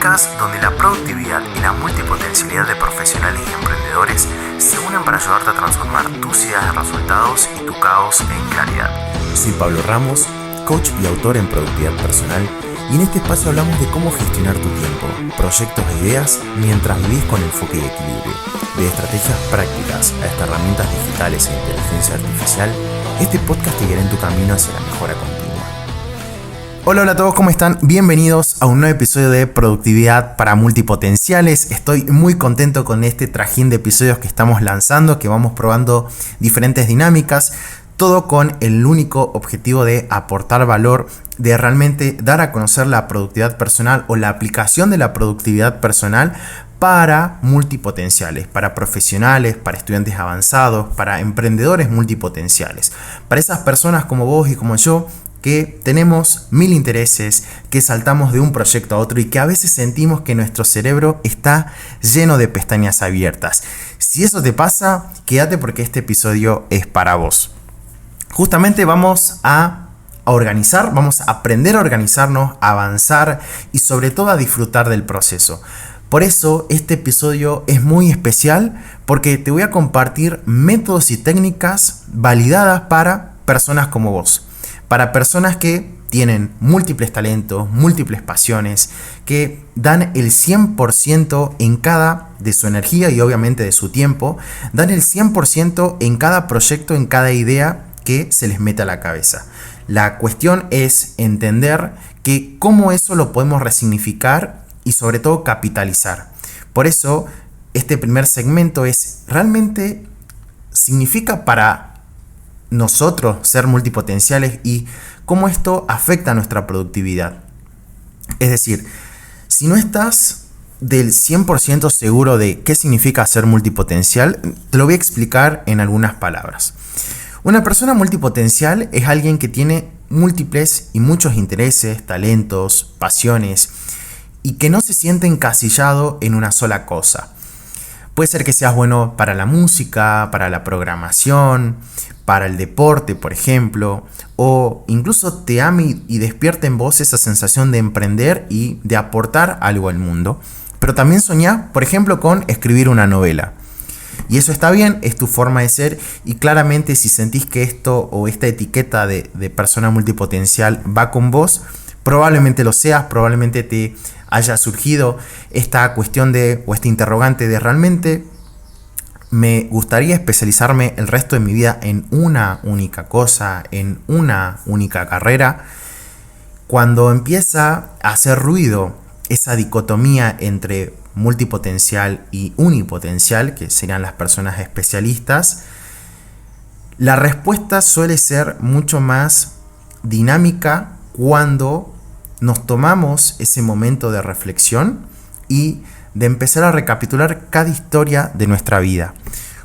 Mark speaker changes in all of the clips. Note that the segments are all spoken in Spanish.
Speaker 1: podcast donde la productividad y la multipotencialidad de profesionales y emprendedores se unen para ayudarte a transformar tus ideas en resultados y tu caos en claridad. Soy Pablo Ramos, coach y autor en productividad personal, y en este espacio hablamos de cómo gestionar tu tiempo, proyectos e ideas mientras vivís con enfoque y equilibrio. De estrategias prácticas a estas herramientas digitales e inteligencia artificial, este podcast te guiará en tu camino hacia la mejora continua. Hola a todos, ¿cómo están? Bienvenidos a un nuevo episodio de Productividad para Multipotenciales. Estoy muy contento con este trajín de episodios que estamos lanzando, que vamos probando diferentes dinámicas, todo con el único objetivo de aportar valor, de realmente dar a conocer la productividad personal o la aplicación de la productividad personal para multipotenciales, para profesionales, para estudiantes avanzados, para emprendedores multipotenciales, para esas personas como vos y como yo, que tenemos mil intereses, que saltamos de un proyecto a otro y que a veces sentimos que nuestro cerebro está lleno de pestañas abiertas. Si eso te pasa, quédate porque este episodio es para vos. Justamente vamos a organizar, vamos a aprender a organizarnos, a avanzar y sobre todo a disfrutar del proceso. Por eso este episodio es muy especial porque te voy a compartir métodos y técnicas validadas para personas como vos. Para personas que tienen múltiples talentos, múltiples pasiones, que dan el 100% en cada de su energía y obviamente de su tiempo, dan el 100% en cada proyecto, en cada idea que se les mete a la cabeza. La cuestión es entender que cómo eso lo podemos resignificar y sobre todo capitalizar. Por eso este primer segmento es realmente significa para nosotros ser multipotenciales y cómo esto afecta a nuestra productividad. Es decir, si no estás del 100% seguro de qué significa ser multipotencial, te lo voy a explicar en algunas palabras. Una persona multipotencial es alguien que tiene múltiples y muchos intereses, talentos, pasiones y que no se siente encasillado en una sola cosa. Puede ser que seas bueno para la música, para la programación, para el deporte, por ejemplo, o incluso te ame y despierte en vos esa sensación de emprender y de aportar algo al mundo. Pero también soñá, por ejemplo, con escribir una novela. Y eso está bien, es tu forma de ser y claramente si sentís que esto o esta etiqueta de persona multipotencial va con vos, probablemente lo seas, probablemente te haya surgido esta cuestión o este interrogante de realmente me gustaría especializarme el resto de mi vida en una única cosa, en una única carrera. Cuando empieza a hacer ruido esa dicotomía entre multipotencial y unipotencial, que serían las personas especialistas, la respuesta suele ser mucho más dinámica cuando nos tomamos ese momento de reflexión y de empezar a recapitular cada historia de nuestra vida.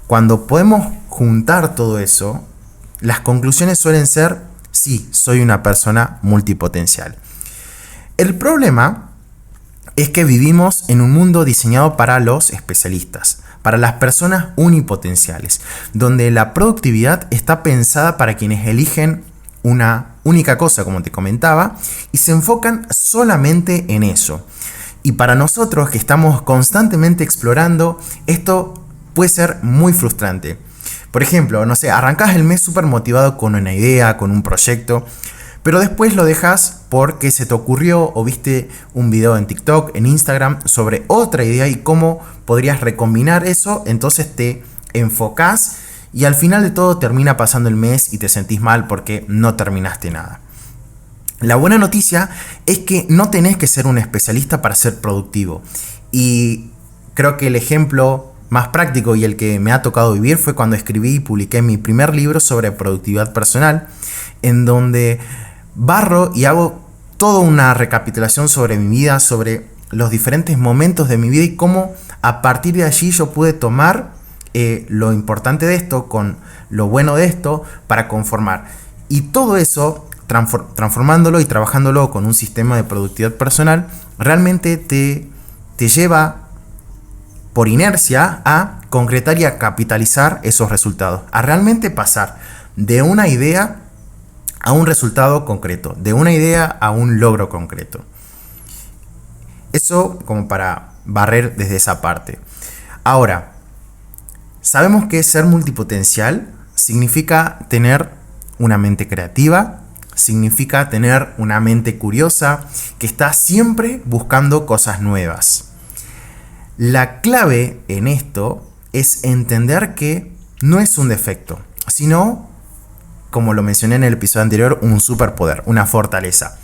Speaker 1: Cuando podemos juntar todo eso, las conclusiones suelen ser: sí, soy una persona multipotencial. El problema es que vivimos en un mundo diseñado para los especialistas, para las personas unipotenciales, donde la productividad está pensada para quienes eligen una única cosa, como te comentaba, y se enfocan solamente en eso. Y para nosotros que estamos constantemente explorando, esto puede ser muy frustrante. Por ejemplo, arrancás el mes súper motivado con una idea, con un proyecto, pero después lo dejas porque se te ocurrió o viste un video en TikTok, en Instagram, sobre otra idea y cómo podrías recombinar eso, entonces te enfocás y al final de todo termina pasando el mes y te sentís mal porque no terminaste nada. La buena noticia es que no tenés que ser un especialista para ser productivo. Y creo que el ejemplo más práctico y el que me ha tocado vivir fue cuando escribí y publiqué mi primer libro sobre productividad personal, en donde barro y hago toda una recapitulación sobre mi vida, sobre los diferentes momentos de mi vida y cómo a partir de allí yo pude tomar lo importante de esto con lo bueno de esto para conformar. Y todo eso transformándolo y trabajándolo con un sistema de productividad personal, realmente te lleva por inercia a concretar y a capitalizar esos resultados, a realmente pasar de una idea a un resultado concreto, de una idea a un logro concreto. Eso como para barrer desde esa parte. Ahora, sabemos que ser multipotencial significa tener una mente creativa, significa tener una mente curiosa que está siempre buscando cosas nuevas. La clave en esto es entender que no es un defecto, sino, como lo mencioné en el episodio anterior, un superpoder, una fortaleza.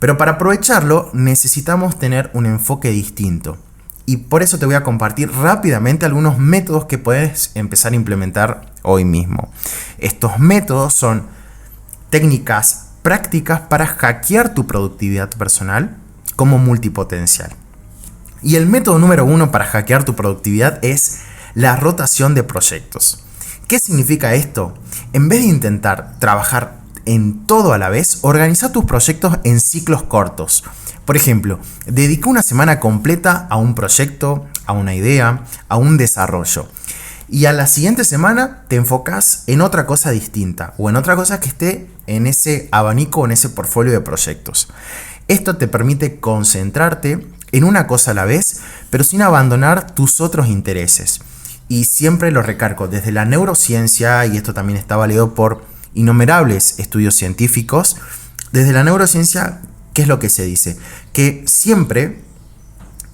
Speaker 1: Pero para aprovecharlo necesitamos tener un enfoque distinto. Y por eso te voy a compartir rápidamente algunos métodos que puedes empezar a implementar hoy mismo. Estos métodos son técnicas prácticas para hackear tu productividad personal como multipotencial. Y el método número 1 para hackear tu productividad es la rotación de proyectos. ¿Qué significa esto? En vez de intentar trabajar en todo a la vez, organiza tus proyectos en ciclos cortos. Por ejemplo, dedica una semana completa a un proyecto, a una idea, a un desarrollo. Y a la siguiente semana te enfocas en otra cosa distinta o en otra cosa que esté en ese abanico o en ese portfolio de proyectos. Esto te permite concentrarte en una cosa a la vez, pero sin abandonar tus otros intereses. Y siempre lo recargo desde la neurociencia, y esto también está validado por innumerables estudios científicos. Desde la neurociencia, ¿qué es lo que se dice? Que siempre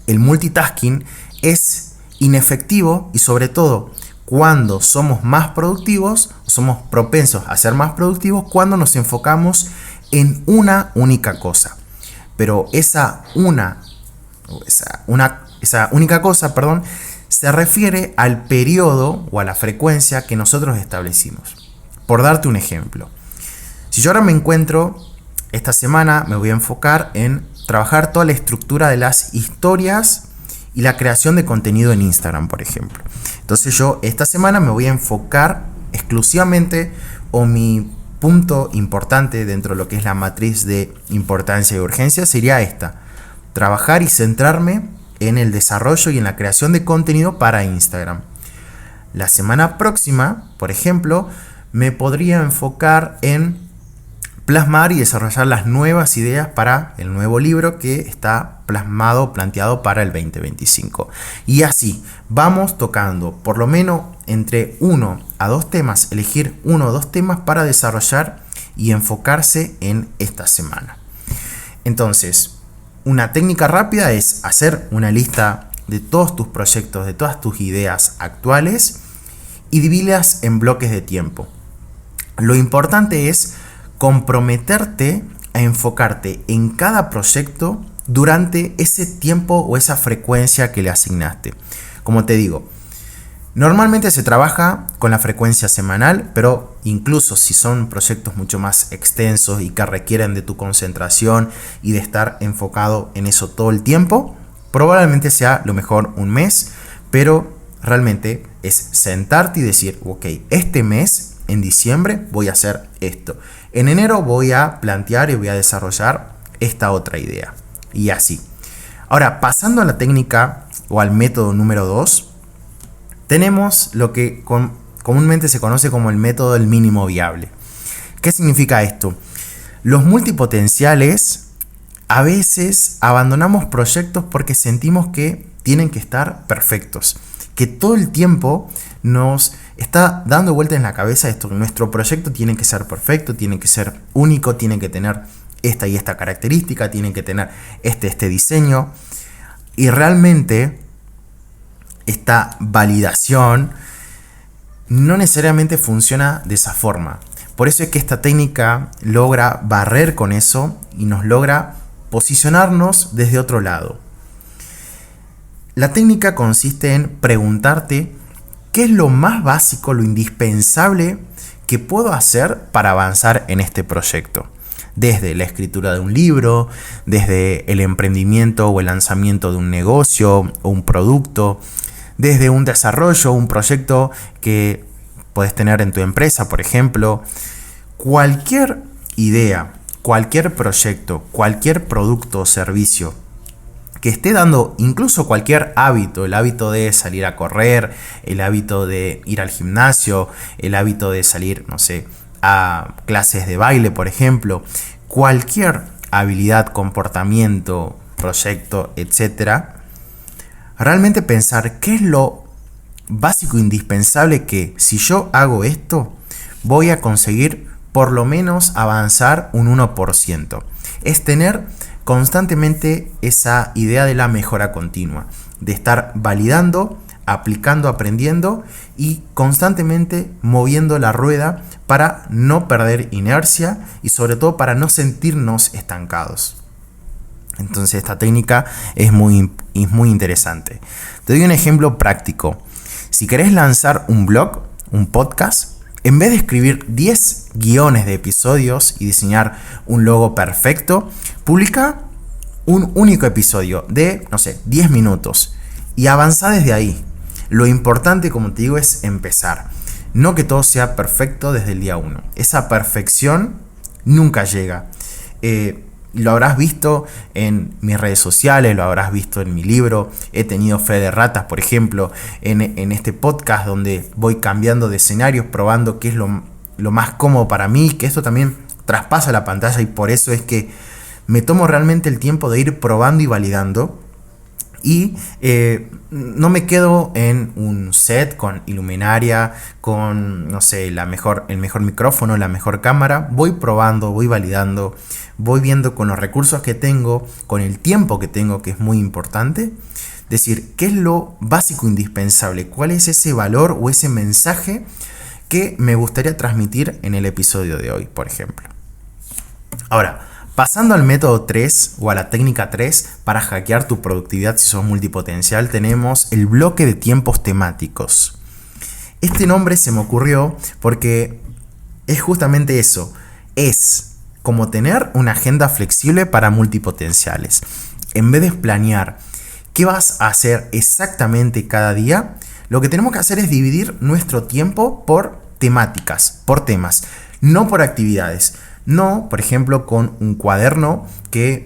Speaker 1: el multitasking es inefectivo y sobre todo cuando somos más productivos, somos propensos a ser más productivos cuando nos enfocamos en una única cosa. Pero esa única cosa, se refiere al periodo o a la frecuencia que nosotros establecimos. Por darte un ejemplo, si yo ahora me encuentro, esta semana me voy a enfocar en trabajar toda la estructura de las historias y la creación de contenido en Instagram, por ejemplo. Entonces yo esta semana me voy a enfocar exclusivamente, o mi punto importante dentro de lo que es la matriz de importancia y urgencia sería esta: trabajar y centrarme en el desarrollo y en la creación de contenido para Instagram. La semana próxima, por ejemplo, me podría enfocar en plasmar y desarrollar las nuevas ideas para el nuevo libro que está planteado para el 2025. Y así, vamos tocando por lo menos entre 1 a 2 temas, elegir 1 o 2 temas para desarrollar y enfocarse en esta semana. Entonces, una técnica rápida es hacer una lista de todos tus proyectos, de todas tus ideas actuales y divídelas en bloques de tiempo. Lo importante es comprometerte a enfocarte en cada proyecto durante ese tiempo o esa frecuencia que le asignaste. Como te digo, normalmente se trabaja con la frecuencia semanal, pero incluso si son proyectos mucho más extensos y que requieren de tu concentración y de estar enfocado en eso todo el tiempo, probablemente sea lo mejor un mes, pero realmente es sentarte y decir, ok, este mes, en diciembre, voy a hacer esto. En enero voy a plantear y voy a desarrollar esta otra idea. Y así. Ahora, pasando a la técnica o al método número 2, tenemos lo que comúnmente se conoce como el método del mínimo viable. ¿Qué significa esto? Los multipotenciales a veces abandonamos proyectos porque sentimos que tienen que estar perfectos, que todo el tiempo nos está dando vueltas en la cabeza esto: nuestro proyecto tiene que ser perfecto, tiene que ser único, tiene que tener esta y esta característica, tiene que tener este diseño. Y realmente esta validación no necesariamente funciona de esa forma. Por eso es que esta técnica logra barrer con eso y nos logra posicionarnos desde otro lado. La técnica consiste en preguntarte qué es lo más básico, lo indispensable que puedo hacer para avanzar en este proyecto. Desde la escritura de un libro, desde el emprendimiento o el lanzamiento de un negocio o un producto, desde un desarrollo, un proyecto que puedes tener en tu empresa, por ejemplo. Cualquier idea, cualquier proyecto, cualquier producto o servicio que esté dando incluso cualquier hábito, el hábito de salir a correr, el hábito de ir al gimnasio, el hábito de salir, a clases de baile, por ejemplo, cualquier habilidad, comportamiento, proyecto, etc. Realmente pensar qué es lo básico e indispensable que si yo hago esto, voy a conseguir por lo menos avanzar un 1%. Es tener constantemente esa idea de la mejora continua, de estar validando, aplicando, aprendiendo y constantemente moviendo la rueda para no perder inercia y sobre todo para no sentirnos estancados. Entonces esta técnica es muy interesante. Te doy un ejemplo práctico. Si querés lanzar un blog, un podcast, en vez de escribir 10 guiones de episodios y diseñar un logo perfecto, publica un único episodio de, 10 minutos y avanza desde ahí. Lo importante, como te digo, es empezar. No que todo sea perfecto desde el día 1. Esa perfección nunca llega. Lo habrás visto en mis redes sociales, lo habrás visto en mi libro. He tenido fe de ratas, por ejemplo, en este podcast donde voy cambiando de escenarios, probando qué es lo más cómodo para mí, que esto también traspasa la pantalla y por eso es que me tomo realmente el tiempo de ir probando y validando. Y no me quedo en un set con iluminaria, con, el mejor micrófono, la mejor cámara. Voy probando, voy validando, voy viendo con los recursos que tengo, con el tiempo que tengo, que es muy importante. Decir, ¿qué es lo básico indispensable? ¿Cuál es ese valor o ese mensaje que me gustaría transmitir en el episodio de hoy, por ejemplo? Ahora, pasando al método 3 o a la técnica 3 para hackear tu productividad si sos multipotencial, tenemos el bloque de tiempos temáticos. Este nombre se me ocurrió porque es justamente eso. Es como tener una agenda flexible para multipotenciales. En vez de planear qué vas a hacer exactamente cada día, lo que tenemos que hacer es dividir nuestro tiempo por temáticas, por temas, no por actividades. No, por ejemplo, con un cuaderno,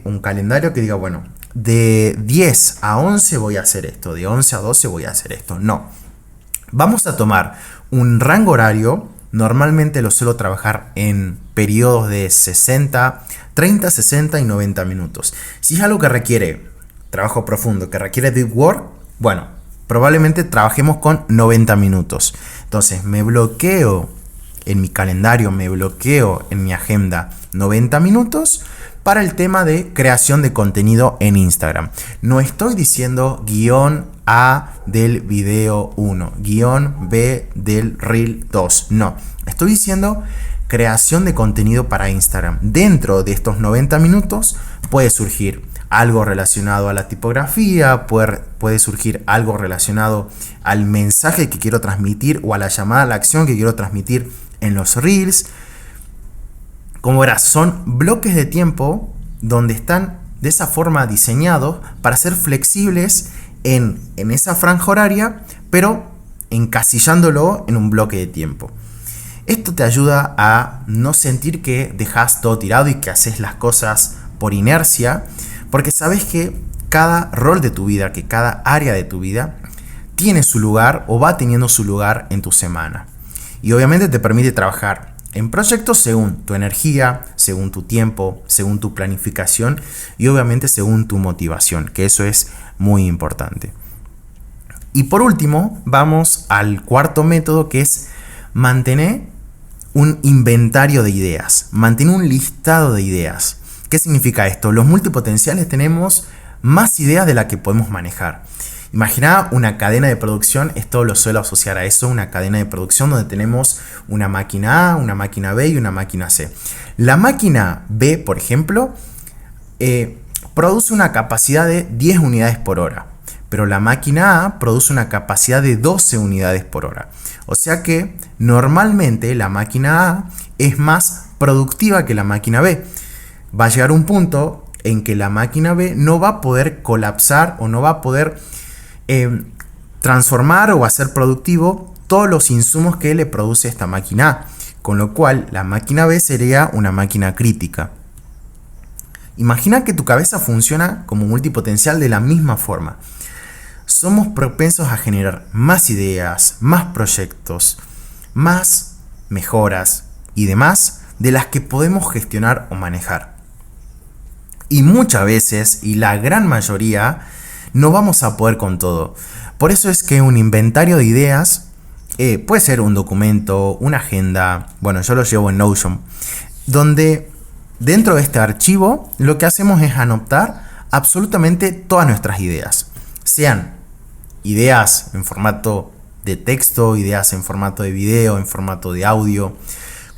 Speaker 1: un calendario que diga, bueno, de 10 a 11 voy a hacer esto, de 11 a 12 voy a hacer esto. No, vamos a tomar un rango horario, normalmente lo suelo trabajar en periodos de 30, 60 y 90 minutos. Si es algo que requiere trabajo profundo, que requiere deep work, bueno, probablemente trabajemos con 90 minutos. Entonces me bloqueo en mi calendario, me bloqueo en mi agenda 90 minutos para el tema de creación de contenido en Instagram. No estoy diciendo guión A del video 1, guión B del reel 2. No, estoy diciendo creación de contenido para Instagram. Dentro de estos 90 minutos puede surgir algo relacionado a la tipografía, puede surgir algo relacionado al mensaje que quiero transmitir o a la llamada a la acción que quiero transmitir en los reels. Como verás, son bloques de tiempo donde están de esa forma diseñados para ser flexibles en esa franja horaria, pero encasillándolo en un bloque de tiempo. Esto te ayuda a no sentir que dejas todo tirado y que haces las cosas por inercia, porque sabes que cada rol de tu vida, que cada área de tu vida tiene su lugar o va teniendo su lugar en tu semana. Y obviamente te permite trabajar en proyectos según tu energía, según tu tiempo, según tu planificación y obviamente según tu motivación, que eso es muy importante. Y por último, vamos al cuarto método, que es mantener un inventario de ideas, mantener un listado de ideas. ¿Qué significa esto? Los multipotenciales tenemos más ideas de las que podemos manejar. Imagina una cadena de producción, esto lo suelo asociar a eso, una cadena de producción donde tenemos una máquina A, una máquina B y una máquina C. La máquina B, por ejemplo, produce una capacidad de 10 unidades por hora, pero la máquina A produce una capacidad de 12 unidades por hora. O sea que normalmente la máquina A es más productiva que la máquina B. Va a llegar un punto en que la máquina B no va a poder colapsar o no va a poder transformar o hacer productivo todos los insumos que le produce esta máquina A, con lo cual la máquina B sería una máquina crítica. Imagina que tu cabeza funciona como multipotencial de la misma forma. Somos propensos a generar más ideas, más proyectos, más mejoras y demás de las que podemos gestionar o manejar. Y muchas veces, y la gran mayoría, no vamos a poder con todo. Por eso es que un inventario de ideas puede ser un documento, una agenda, bueno, yo lo llevo en Notion, donde dentro de este archivo lo que hacemos es anotar absolutamente todas nuestras ideas. Sean ideas en formato de texto, ideas en formato de video, en formato de audio,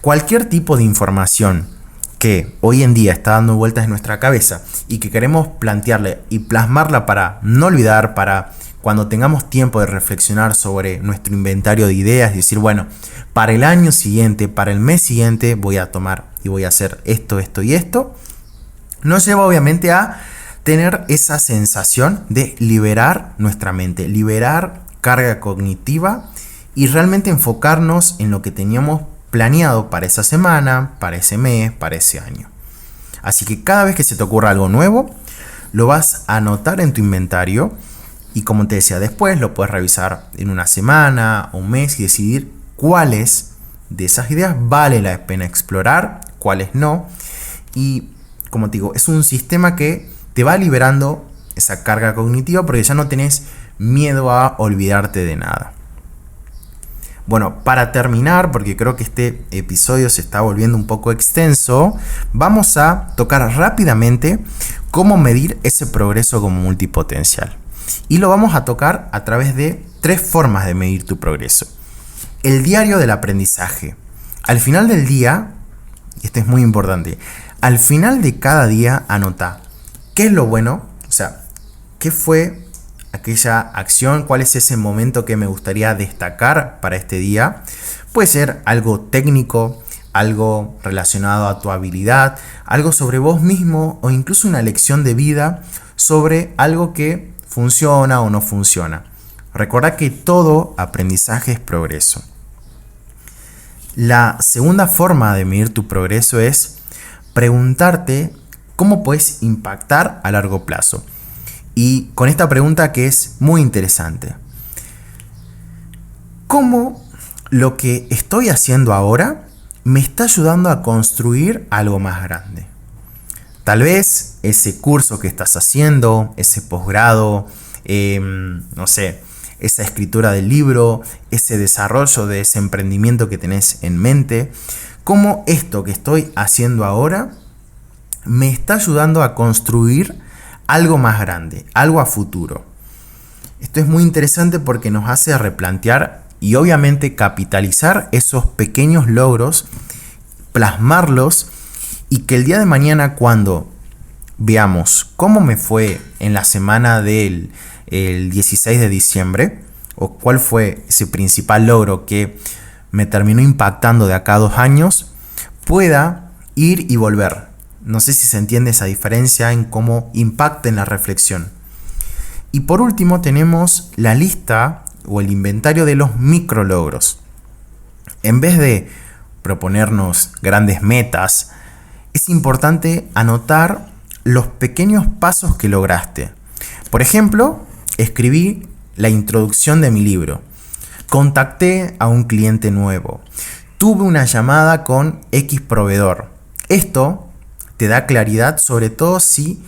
Speaker 1: cualquier tipo de información que hoy en día está dando vueltas en nuestra cabeza y que queremos plantearle y plasmarla para no olvidar, para cuando tengamos tiempo de reflexionar sobre nuestro inventario de ideas y decir, bueno, para el año siguiente, para el mes siguiente voy a tomar y voy a hacer esto, esto y esto, nos lleva obviamente a tener esa sensación de liberar nuestra mente, liberar carga cognitiva y realmente enfocarnos en lo que teníamos planeado para esa semana, para ese mes, para ese año. Así que cada vez que se te ocurra algo nuevo, lo vas a anotar en tu inventario y, como te decía, después lo puedes revisar en una semana o un mes y decidir cuáles de esas ideas vale la pena explorar, cuáles no. Y como te digo, es un sistema que te va liberando esa carga cognitiva porque ya no tenés miedo a olvidarte de nada. Bueno, para terminar, porque creo que este episodio se está volviendo un poco extenso, vamos a tocar rápidamente cómo medir ese progreso como multipotencial. Y lo vamos a tocar a través de 3 formas de medir tu progreso. El diario del aprendizaje. Al final del día, y esto es muy importante, al final de cada día anota qué es lo bueno, o sea, qué fue aquella acción, cuál es ese momento que me gustaría destacar para este día. Puede ser algo técnico, algo relacionado a tu habilidad, algo sobre vos mismo o incluso una lección de vida sobre algo que funciona o no funciona. Recuerda que todo aprendizaje es progreso. La segunda forma de medir tu progreso es preguntarte cómo puedes impactar a largo plazo. Y con esta pregunta que es muy interesante. ¿Cómo lo que estoy haciendo ahora me está ayudando a construir algo más grande? Tal vez ese curso que estás haciendo, ese posgrado, no sé, esa escritura del libro, ese desarrollo de ese emprendimiento que tenés en mente, cómo esto que estoy haciendo ahora me está ayudando a construir algo más grande, algo a futuro. Esto es muy interesante porque nos hace replantear y obviamente capitalizar esos pequeños logros, plasmarlos y que el día de mañana, cuando veamos cómo me fue en la semana del 16 de diciembre o cuál fue ese principal logro que me terminó impactando de acá a 2 años, pueda ir y volver. No sé si se entiende esa diferencia en cómo impacta en la reflexión. Y por último tenemos la lista o el inventario de los micrologros. En vez de proponernos grandes metas, es importante anotar los pequeños pasos que lograste. Por ejemplo, escribí la introducción de mi libro. Contacté a un cliente nuevo. Tuve una llamada con X proveedor. Esto te da claridad, sobre todo si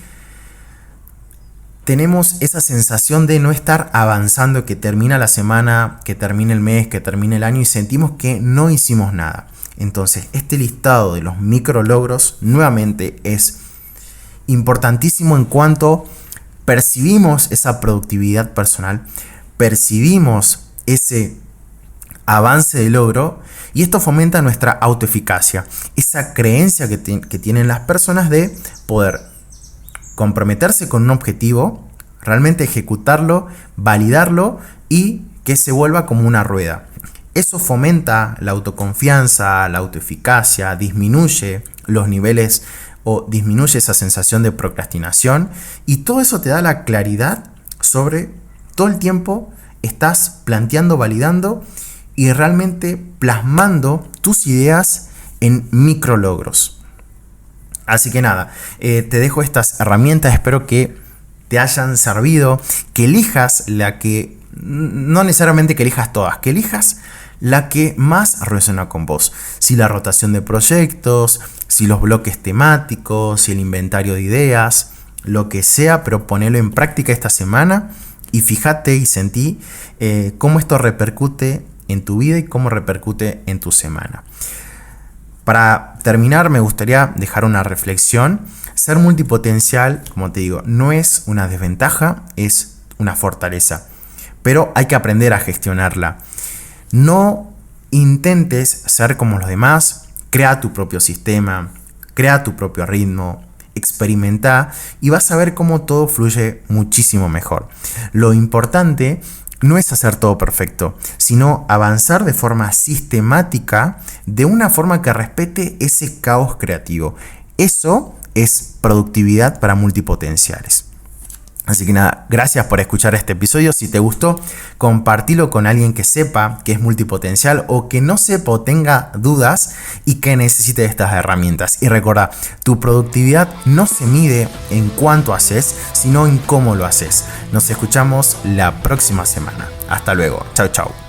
Speaker 1: tenemos esa sensación de no estar avanzando, que termina la semana, que termine el mes, que termine el año y sentimos que no hicimos nada. Entonces, este listado de los micrologros nuevamente es importantísimo en cuanto percibimos esa productividad personal, percibimos ese avance de logro y esto fomenta nuestra autoeficacia, esa creencia que tienen las personas de poder comprometerse con un objetivo, realmente ejecutarlo, validarlo y que se vuelva como una rueda. Eso fomenta la autoconfianza, la autoeficacia, disminuye los niveles o disminuye esa sensación de procrastinación y todo eso te da la claridad sobre todo el tiempo estás planteando, validando y realmente plasmando tus ideas en micrologros. Así que nada, te dejo estas herramientas, espero que te hayan servido, que elijas la que, no necesariamente que elijas todas, que elijas la que más resuena con vos. Si la rotación de proyectos, si los bloques temáticos, si el inventario de ideas, lo que sea, pero ponelo en práctica esta semana y fíjate y sentí cómo esto repercute en tu vida y cómo repercute en tu semana. Para terminar, me gustaría dejar una reflexión. Ser multipotencial, como te digo, no es una desventaja, es una fortaleza. Pero hay que aprender a gestionarla. No intentes ser como los demás, crea tu propio sistema, crea tu propio ritmo, experimenta y vas a ver cómo todo fluye muchísimo mejor. Lo importante no es hacer todo perfecto, sino avanzar de forma sistemática, de una forma que respete ese caos creativo. Eso es productividad para multipotenciales. Así que nada, gracias por escuchar este episodio. Si te gustó, compartilo con alguien que sepa que es multipotencial o que no sepa o tenga dudas y que necesite de estas herramientas. Y recuerda, tu productividad no se mide en cuánto haces, sino en cómo lo haces. Nos escuchamos la próxima semana. Hasta luego. Chau, chau.